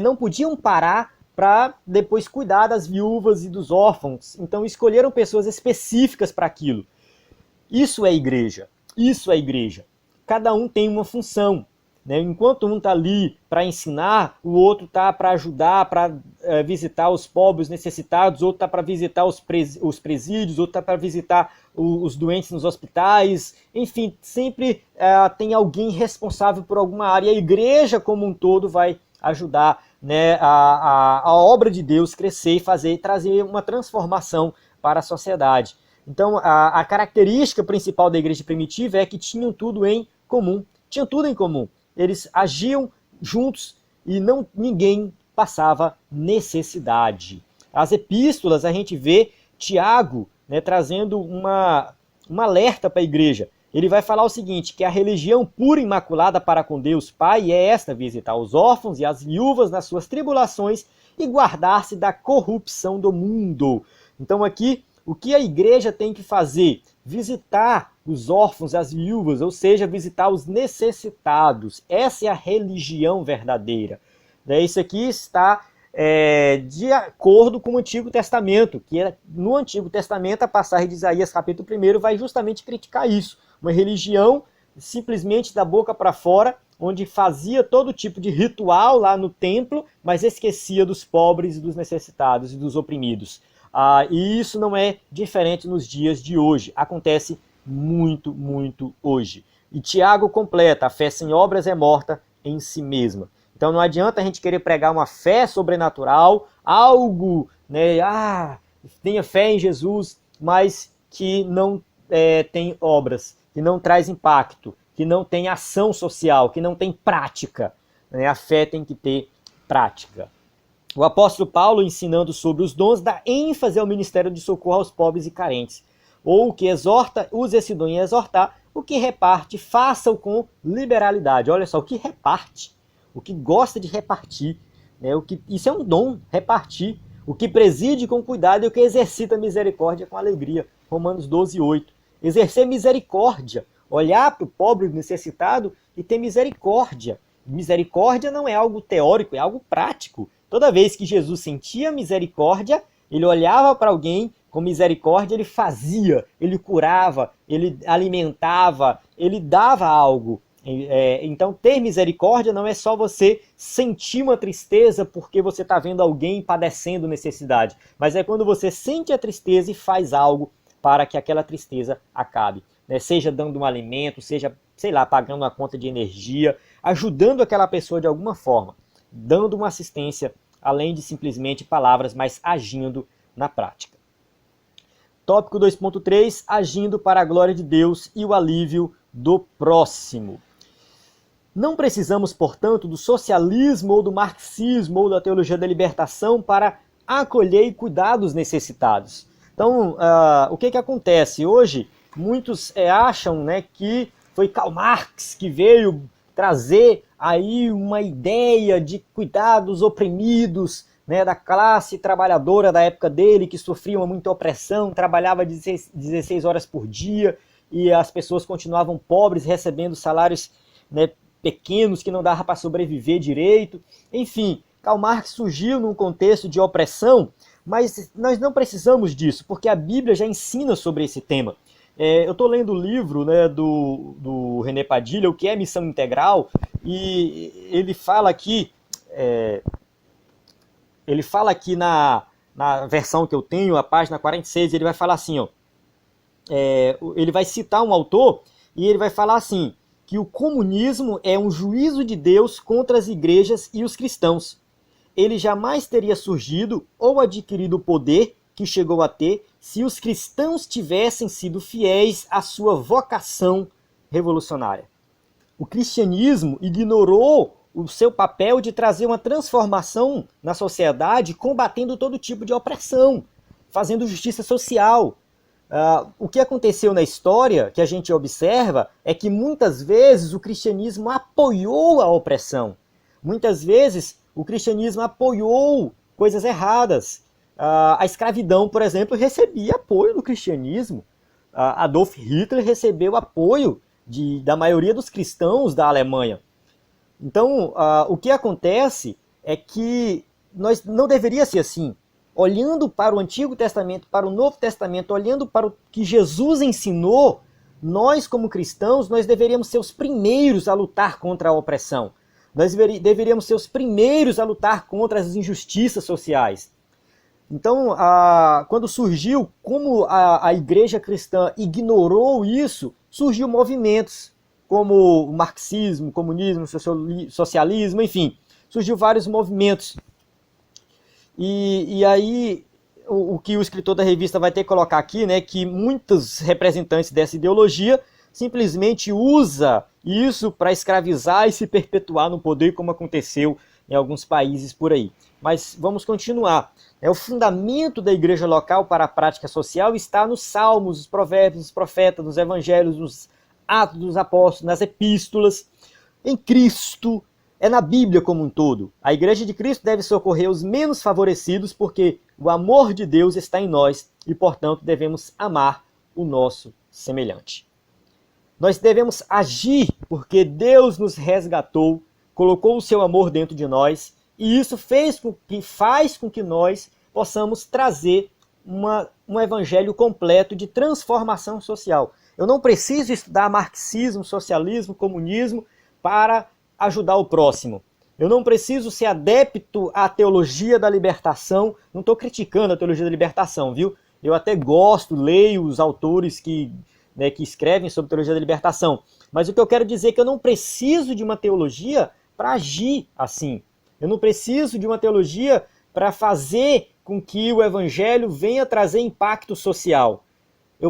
não podiam parar para depois cuidar das viúvas e dos órfãos. Então escolheram pessoas específicas para aquilo. Isso é igreja. Isso é igreja. Cada um tem uma função. Enquanto um está ali para ensinar, o outro está para ajudar, para visitar os pobres necessitados, outro está para visitar os presídios, outro está para visitar os doentes nos hospitais. Enfim, sempre tem alguém responsável por alguma área. E a igreja como um todo vai ajudar, né, a obra de Deus crescer e trazer uma transformação para a sociedade. Então, a característica principal da igreja primitiva é que tinham tudo em comum. Tinham tudo em comum. Eles agiam juntos e ninguém passava necessidade. As epístolas, a gente vê Tiago, né, trazendo um alerta para a igreja. Ele vai falar o seguinte, que a religião pura e imaculada para com Deus Pai é esta: visitar os órfãos e as viúvas nas suas tribulações e guardar-se da corrupção do mundo. Então aqui, o que a igreja tem que fazer? Visitar os órfãos, as viúvas, ou seja, visitar os necessitados. Essa é a religião verdadeira. Isso aqui está de acordo com o Antigo Testamento, que no Antigo Testamento a passagem de Isaías capítulo 1 vai justamente criticar isso. Uma religião simplesmente da boca para fora, onde fazia todo tipo de ritual lá no templo, mas esquecia dos pobres, dos necessitados e dos oprimidos. E isso não é diferente nos dias de hoje. Acontece muito, muito hoje. E Tiago completa: a fé sem obras é morta em si mesma. Então não adianta a gente querer pregar uma fé sobrenatural, algo, né, tenha fé em Jesus, mas que não tem obras, que não traz impacto, que não tem ação social, que não tem prática. Né? A fé tem que ter prática. O apóstolo Paulo, ensinando sobre os dons, dá ênfase ao ministério de socorro aos pobres e carentes. Ou o que exorta, use esse dom em exortar, o que reparte, faça-o com liberalidade. Olha só, o que reparte, o que gosta de repartir, né? Isso é um dom, repartir. O que preside com cuidado e o que exercita misericórdia com alegria. Romanos 12, 8. Exercer misericórdia, olhar para o pobre necessitado e ter misericórdia. Misericórdia não é algo teórico, é algo prático. Toda vez que Jesus sentia misericórdia, ele olhava para alguém com misericórdia, ele fazia, ele curava, ele alimentava, ele dava algo. Então, ter misericórdia não é só você sentir uma tristeza porque você está vendo alguém padecendo necessidade, mas é quando você sente a tristeza e faz algo para que aquela tristeza acabe. Né? Seja dando um alimento, seja, sei lá, pagando uma conta de energia, ajudando aquela pessoa de alguma forma, dando uma assistência, além de simplesmente palavras, mas agindo na prática. Tópico 2.3, agindo para a glória de Deus e o alívio do próximo. Não precisamos, portanto, do socialismo ou do marxismo ou da teologia da libertação para acolher e cuidar dos necessitados. Então, o que acontece? Hoje, muitos acham, né, que foi Karl Marx que veio trazer aí uma ideia de cuidar dos oprimidos, né, da classe trabalhadora da época dele, que sofria muita opressão, trabalhava 16 horas por dia e as pessoas continuavam pobres, recebendo salários, né, pequenos que não dava para sobreviver direito. Enfim, Karl Marx surgiu num contexto de opressão, mas nós não precisamos disso, porque a Bíblia já ensina sobre esse tema. Eu estou lendo o livro, né, do René Padilha, O que é Missão Integral, e ele fala aqui na versão que eu tenho, a página 46, ele vai falar assim, ele vai citar um autor e ele vai falar assim, que o comunismo é um juízo de Deus contra as igrejas e os cristãos. Ele jamais teria surgido ou adquirido o poder que chegou a ter se os cristãos tivessem sido fiéis à sua vocação revolucionária. O cristianismo ignorou o seu papel de trazer uma transformação na sociedade, combatendo todo tipo de opressão, fazendo justiça social. O que aconteceu na história, que a gente observa, é que muitas vezes o cristianismo apoiou a opressão. Muitas vezes o cristianismo apoiou coisas erradas. A escravidão, por exemplo, recebia apoio do cristianismo. Adolf Hitler recebeu apoio da maioria dos cristãos da Alemanha. Então, o que acontece é que nós não deveria ser assim. Olhando para o Antigo Testamento, para o Novo Testamento, olhando para o que Jesus ensinou, nós como cristãos, nós deveríamos ser os primeiros a lutar contra a opressão. Nós deveríamos ser os primeiros a lutar contra as injustiças sociais. Então, quando surgiu, como a igreja cristã ignorou isso, surgiu movimentos como o marxismo, comunismo, socialismo, enfim, surgiu vários movimentos. E aí o que o escritor da revista vai ter que colocar aqui, né, que muitos representantes dessa ideologia simplesmente usa isso para escravizar e se perpetuar no poder, como aconteceu em alguns países por aí. Mas vamos continuar. O fundamento da igreja local para a prática social está nos salmos, os provérbios, os profetas, nos evangelhos, nos atos dos apóstolos, nas epístolas, em Cristo, é na Bíblia como um todo. A igreja de Cristo deve socorrer os menos favorecidos porque o amor de Deus está em nós e, portanto, devemos amar o nosso semelhante. Nós devemos agir porque Deus nos resgatou, colocou o seu amor dentro de nós e isso faz com que nós possamos trazer um evangelho completo de transformação social. Eu não preciso estudar marxismo, socialismo, comunismo para ajudar o próximo. Eu não preciso ser adepto à teologia da libertação. Não estou criticando a teologia da libertação, viu? Eu até gosto, leio os autores que escrevem sobre teologia da libertação. Mas o que eu quero dizer é que eu não preciso de uma teologia para agir assim. Eu não preciso de uma teologia para fazer com que o evangelho venha trazer impacto social.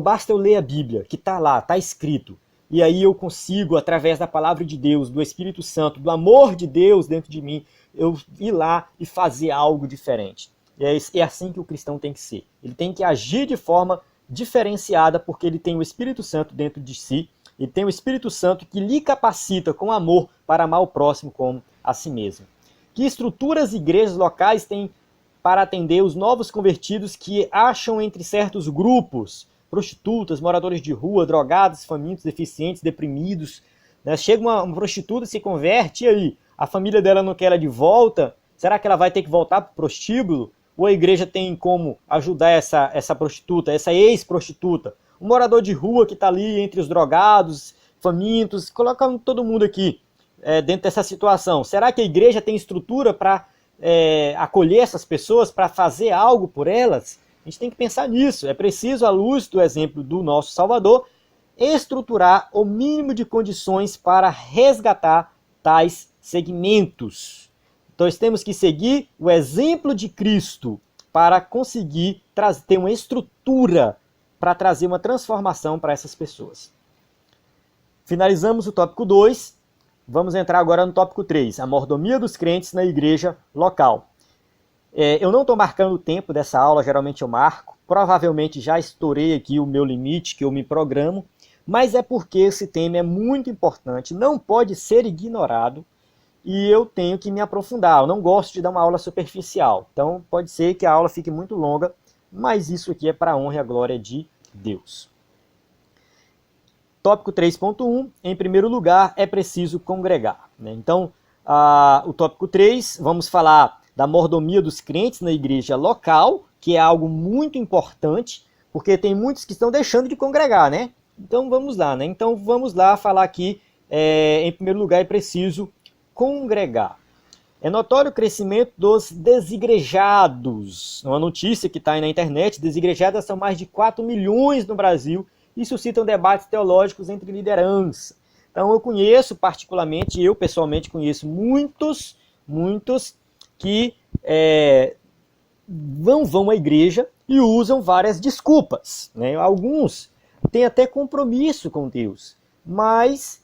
Basta eu ler a Bíblia, que está lá, está escrito. E aí eu consigo, através da palavra de Deus, do Espírito Santo, do amor de Deus dentro de mim, eu ir lá e fazer algo diferente. É assim que o cristão tem que ser. Ele tem que agir de forma diferenciada, porque ele tem o Espírito Santo dentro de si, ele tem o Espírito Santo que lhe capacita com amor para amar o próximo como a si mesmo. Que estruturas e igrejas locais têm para atender os novos convertidos que acham entre certos grupos, prostitutas, moradores de rua, drogados, famintos, deficientes, deprimidos. Né? Chega uma prostituta, se converte, e aí? A família dela não quer ela de volta? Será que ela vai ter que voltar para o prostíbulo? Ou a igreja tem como ajudar essa prostituta, essa ex-prostituta? Um morador de rua que está ali entre os drogados, famintos, coloca todo mundo aqui dentro dessa situação. Será que a igreja tem estrutura para acolher essas pessoas, para fazer algo por elas? A gente tem que pensar nisso. É preciso, à luz do exemplo do nosso Salvador, estruturar o mínimo de condições para resgatar tais segmentos. Então, nós temos que seguir o exemplo de Cristo para conseguir ter uma estrutura para trazer uma transformação para essas pessoas. Finalizamos o tópico 2. Vamos entrar agora no tópico 3, a mordomia dos crentes na igreja local. Eu não estou marcando o tempo dessa aula, geralmente eu marco. Provavelmente já estourei aqui o meu limite, que eu me programo, mas é porque esse tema é muito importante, não pode ser ignorado e eu tenho que me aprofundar. Eu não gosto de dar uma aula superficial, então pode ser que a aula fique muito longa, mas isso aqui é para a honra e a glória de Deus. Tópico 3.1, em primeiro lugar, é preciso congregar. Né? Então, o tópico 3, vamos falar da mordomia dos crentes na igreja local, que é algo muito importante, porque tem muitos que estão deixando de congregar, né? Então vamos lá, né? Então vamos lá falar aqui, em primeiro lugar, é preciso congregar. É notório o crescimento dos desigrejados. Uma notícia que está aí na internet, desigrejadas são mais de 4 milhões no Brasil e suscitam debates teológicos entre liderança. Então eu conheço particularmente, eu pessoalmente conheço muitos que vão à igreja e usam várias desculpas. Né? Alguns têm até compromisso com Deus, mas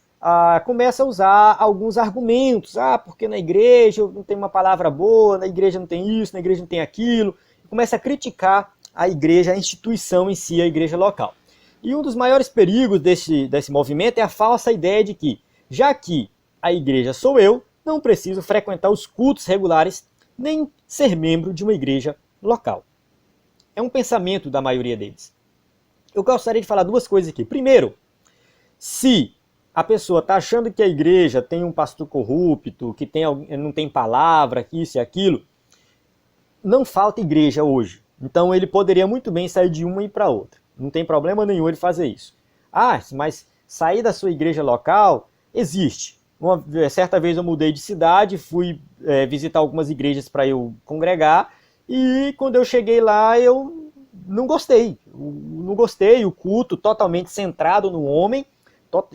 começam a usar alguns argumentos. Porque na igreja não tem uma palavra boa, na igreja não tem isso, na igreja não tem aquilo. Começa a criticar a igreja, a instituição em si, a igreja local. E um dos maiores perigos desse movimento é a falsa ideia de que, já que a igreja sou eu, não preciso frequentar os cultos regulares, nem ser membro de uma igreja local. É um pensamento da maioria deles. Eu gostaria de falar duas coisas aqui. Primeiro, se a pessoa está achando que a igreja tem um pastor corrupto, que não tem palavra, que isso e aquilo, não falta igreja hoje. Então ele poderia muito bem sair de uma e ir para outra. Não tem problema nenhum ele fazer isso. Mas sair da sua igreja local existe. Certa vez eu mudei de cidade, fui visitar algumas igrejas para eu congregar, e quando eu cheguei lá eu não gostei. Não gostei, o culto totalmente centrado no homem,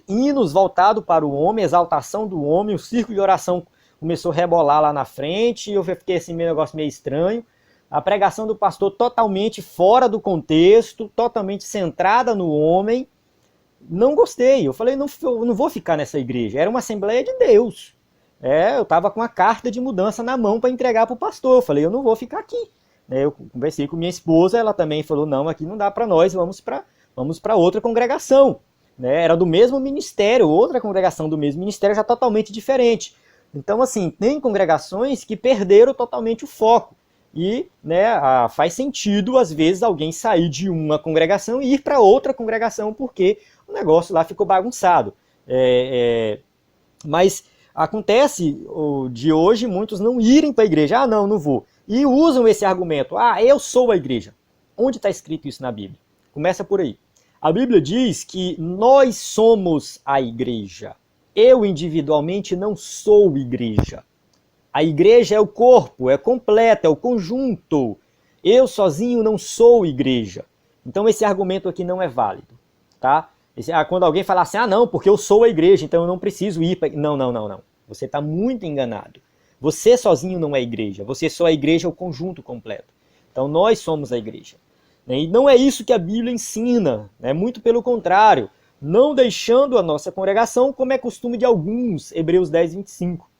hinos voltado para o homem, exaltação do homem, o círculo de oração começou a rebolar lá na frente, e eu fiquei assim, meio negócio meio estranho. a pregação do pastor totalmente fora do contexto, totalmente centrada no homem. Não gostei. Eu falei, não, eu não vou ficar nessa igreja. Era uma Assembleia de Deus. Eu estava com a carta de mudança na mão para entregar para o pastor. Eu falei, eu não vou ficar aqui. Eu conversei com minha esposa, ela também falou, não, aqui não dá para nós, vamos para outra congregação. Era do mesmo ministério, outra congregação do mesmo ministério, já totalmente diferente. Então, assim, tem congregações que perderam totalmente o foco. E faz sentido, às vezes, alguém sair de uma congregação e ir para outra congregação, porque o negócio lá ficou bagunçado. Mas acontece de hoje muitos não irem para a igreja. Ah, não vou. E usam esse argumento. Ah, eu sou a igreja. Onde está escrito isso na Bíblia? Começa por aí. A Bíblia diz que nós somos a igreja. Eu individualmente não sou igreja. A igreja é o corpo, é completo, é o conjunto. Eu sozinho não sou igreja. Então esse argumento aqui não é válido. Tá? Quando alguém fala assim, ah não, porque eu sou a igreja, então eu não preciso ir para... Não. Você está muito enganado. Você sozinho não é igreja. Você só é igreja, é o conjunto completo. Então nós somos a igreja. E não é isso que a Bíblia ensina. Muito pelo contrário. Não deixando a nossa congregação, como é costume de alguns, Hebreus 10, 25.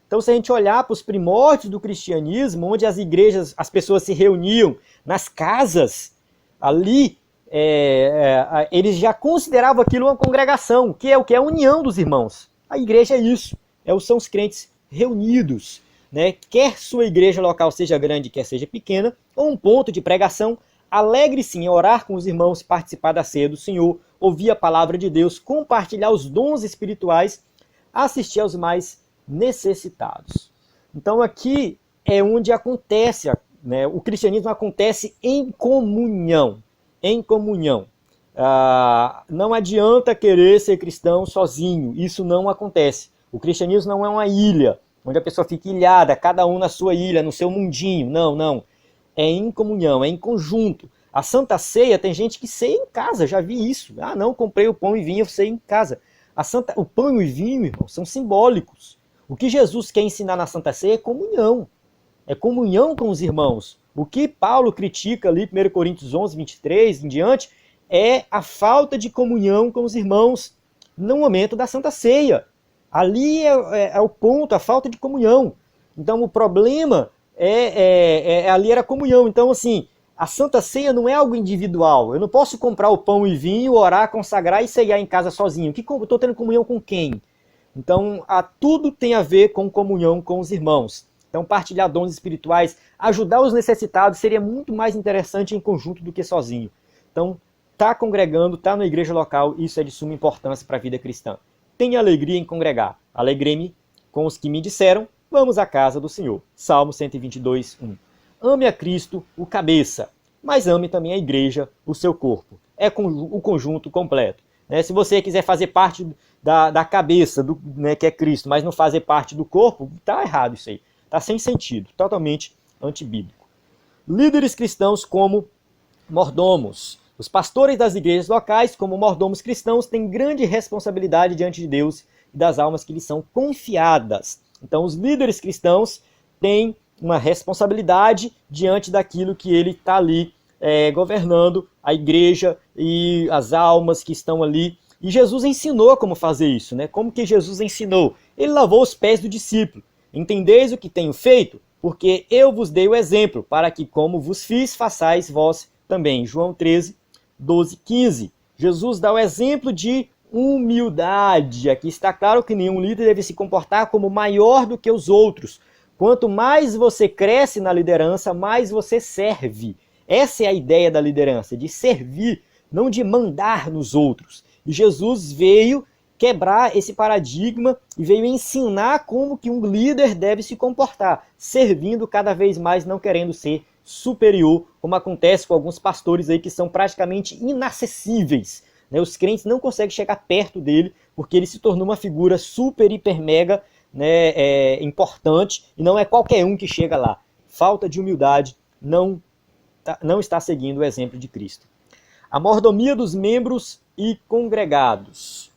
Então, se a gente olhar para os primórdios do cristianismo, onde as igrejas, as pessoas se reuniam nas casas, ali eles já consideravam aquilo uma congregação, que é o que? É a união dos irmãos. A igreja é isso, são os crentes reunidos. Quer sua igreja local seja grande, quer seja pequena, ou um ponto de pregação, alegre-se em orar com os irmãos, participar da ceia do Senhor, ouvir a palavra de Deus, compartilhar os dons espirituais, assistir aos mais necessitados. Então aqui é onde acontece, o cristianismo acontece em comunhão. Em comunhão. Não adianta querer ser cristão sozinho, isso não acontece. O cristianismo não é uma ilha, onde a pessoa fica ilhada, cada um na sua ilha, no seu mundinho. Não. É em comunhão, é em conjunto. A Santa Ceia, tem gente que ceia em casa, já vi isso. Ah, não, comprei o pão e vinho, eu ceio em casa. O pão e o vinho, irmão, são simbólicos. O que Jesus quer ensinar na Santa Ceia é comunhão. É comunhão com os irmãos. O que Paulo critica ali, 1 Coríntios 11, 23 em diante, é a falta de comunhão com os irmãos no momento da Santa Ceia. Ali é o ponto, a falta de comunhão. Então o problema ali era a comunhão. Então assim, a Santa Ceia não é algo individual. Eu não posso comprar o pão e vinho, orar, consagrar e ceiar em casa sozinho. Estou tendo comunhão com quem? Então, tudo tem a ver com comunhão com os irmãos. Então, partilhar dons espirituais, ajudar os necessitados, seria muito mais interessante em conjunto do que sozinho. Então, tá congregando, tá na igreja local, isso é de suma importância para a vida cristã. Tenha alegria em congregar. Alegrei-me com os que me disseram, vamos à casa do Senhor. Salmo 122, 1. Ame a Cristo, o cabeça, mas ame também a igreja, o seu corpo. É o conjunto completo. Se você quiser fazer parte da cabeça, que é Cristo, mas não fazer parte do corpo, está errado isso aí. Está sem sentido, totalmente antibíblico. Líderes cristãos como mordomos. Os pastores das igrejas locais, como mordomos cristãos, têm grande responsabilidade diante de Deus e das almas que lhes são confiadas. Então, os líderes cristãos têm uma responsabilidade diante daquilo que ele está ali governando, a igreja e as almas que estão ali. E Jesus ensinou como fazer isso, Como que Jesus ensinou? Ele lavou os pés do discípulo. Entendeis o que tenho feito? Porque eu vos dei o exemplo, para que como vos fiz, façais vós também. João 13, 12, 15. Jesus dá o exemplo de humildade. Aqui está claro que nenhum líder deve se comportar como maior do que os outros. Quanto mais você cresce na liderança, mais você serve. Essa é a ideia da liderança, de servir, não de mandar nos outros. E Jesus veio quebrar esse paradigma e veio ensinar como que um líder deve se comportar, servindo cada vez mais, não querendo ser superior, como acontece com alguns pastores aí que são praticamente inacessíveis. Os crentes não conseguem chegar perto dele, porque ele se tornou uma figura super, hiper, mega importante, e não é qualquer um que chega lá. Falta de humildade, não está seguindo o exemplo de Cristo. A mordomia dos membros e congregados.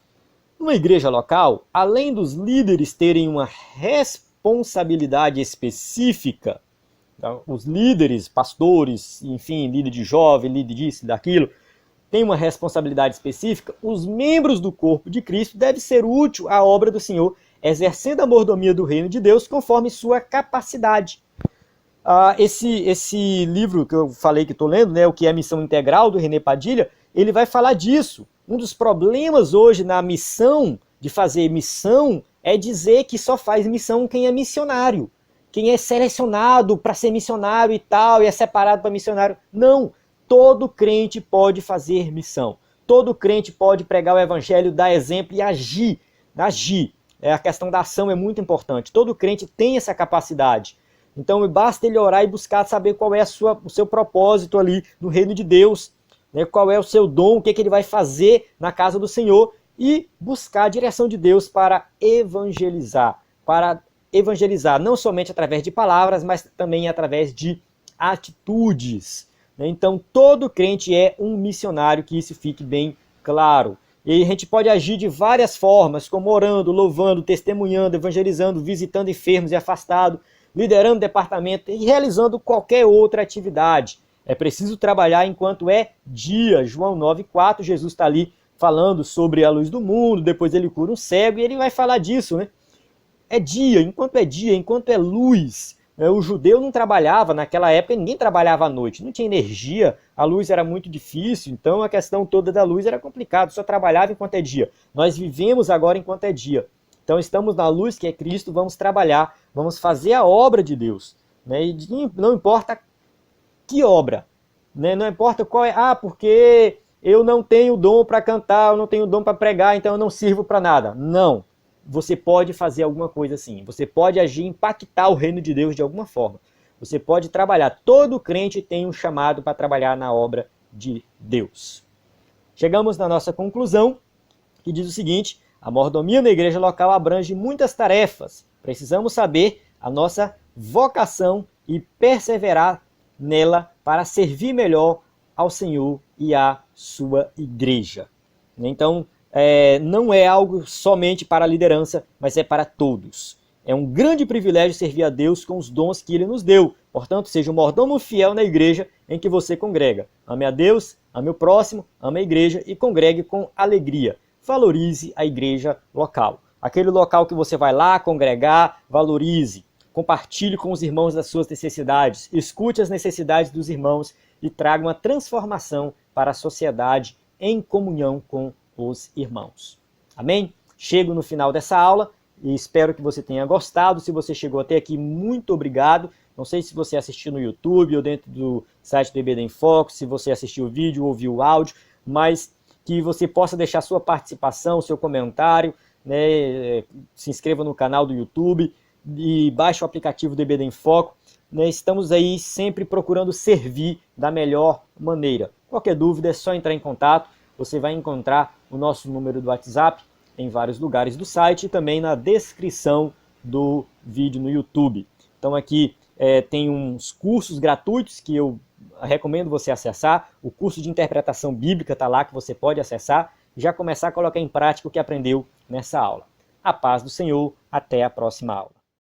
Numa igreja local, além dos líderes terem uma responsabilidade específica, os líderes, pastores, enfim, líder de jovem, líder disso, daquilo, tem uma responsabilidade específica, os membros do corpo de Cristo devem ser útil à obra do Senhor, exercendo a mordomia do reino de Deus conforme sua capacidade. Esse livro que eu falei que estou lendo, né, o que é a missão integral, do René Padilha, ele vai falar disso. Um dos problemas hoje na missão, de fazer missão, é dizer que só faz missão quem é missionário. Quem é selecionado para ser missionário e tal, e é separado para missionário. Não, todo crente pode fazer missão. Todo crente pode pregar o evangelho, dar exemplo e agir. Agir. A questão da ação é muito importante. Todo crente tem essa capacidade. Então basta ele orar e buscar saber qual é o seu propósito ali no reino de Deus, né? Qual é o seu dom, o que ele vai fazer na casa do Senhor, e buscar a direção de Deus para evangelizar não somente através de palavras, mas também através de atitudes. Então todo crente é um missionário, que isso fique bem claro. E a gente pode agir de várias formas, como orando, louvando, testemunhando, evangelizando, visitando enfermos e afastados, liderando departamento e realizando qualquer outra atividade. É preciso trabalhar enquanto é dia. João 9,4, Jesus está ali falando sobre a luz do mundo, depois ele cura um cego e ele vai falar disso, né? É dia, enquanto é luz. O judeu não trabalhava, naquela época ninguém trabalhava à noite, não tinha energia, a luz era muito difícil, então a questão toda da luz era complicada, só trabalhava enquanto é dia. Nós vivemos agora enquanto é dia. Então estamos na luz que é Cristo, vamos trabalhar, vamos fazer a obra de Deus. Né? E não importa que obra, né? Não importa qual é, porque eu não tenho dom para cantar, eu não tenho dom para pregar, então eu não sirvo para nada. Não. Você pode fazer alguma coisa assim. Você pode agir, impactar o reino de Deus de alguma forma. Você pode trabalhar. Todo crente tem um chamado para trabalhar na obra de Deus. Chegamos na nossa conclusão, que diz o seguinte: a mordomia na igreja local abrange muitas tarefas. Precisamos saber a nossa vocação e perseverar nela para servir melhor ao Senhor e à sua igreja. Então, não é algo somente para a liderança, mas é para todos. É um grande privilégio servir a Deus com os dons que Ele nos deu. Portanto, seja um mordomo fiel na igreja em que você congrega. Ame a Deus, ame o próximo, ame a igreja e congregue com alegria. Valorize a igreja local. Aquele local que você vai lá congregar, valorize. Compartilhe com os irmãos das suas necessidades. Escute as necessidades dos irmãos e traga uma transformação para a sociedade em comunhão com os irmãos. Amém? Chego no final dessa aula e espero que você tenha gostado. Se você chegou até aqui, muito obrigado. Não sei se você assistiu no YouTube ou dentro do site do EBD em Foco, se você assistiu o vídeo ou ouviu o áudio, mas que você possa deixar sua participação, seu comentário, né? Se inscreva no canal do YouTube e baixe o aplicativo do EBD em Foco. Né? Estamos aí sempre procurando servir da melhor maneira. Qualquer dúvida é só entrar em contato. Você vai encontrar o nosso número do WhatsApp em vários lugares do site e também na descrição do vídeo no YouTube. Então aqui tem uns cursos gratuitos que eu recomendo você acessar. O curso de interpretação bíblica está lá, que você pode acessar e já começar a colocar em prática o que aprendeu nessa aula. A paz do Senhor, até a próxima aula.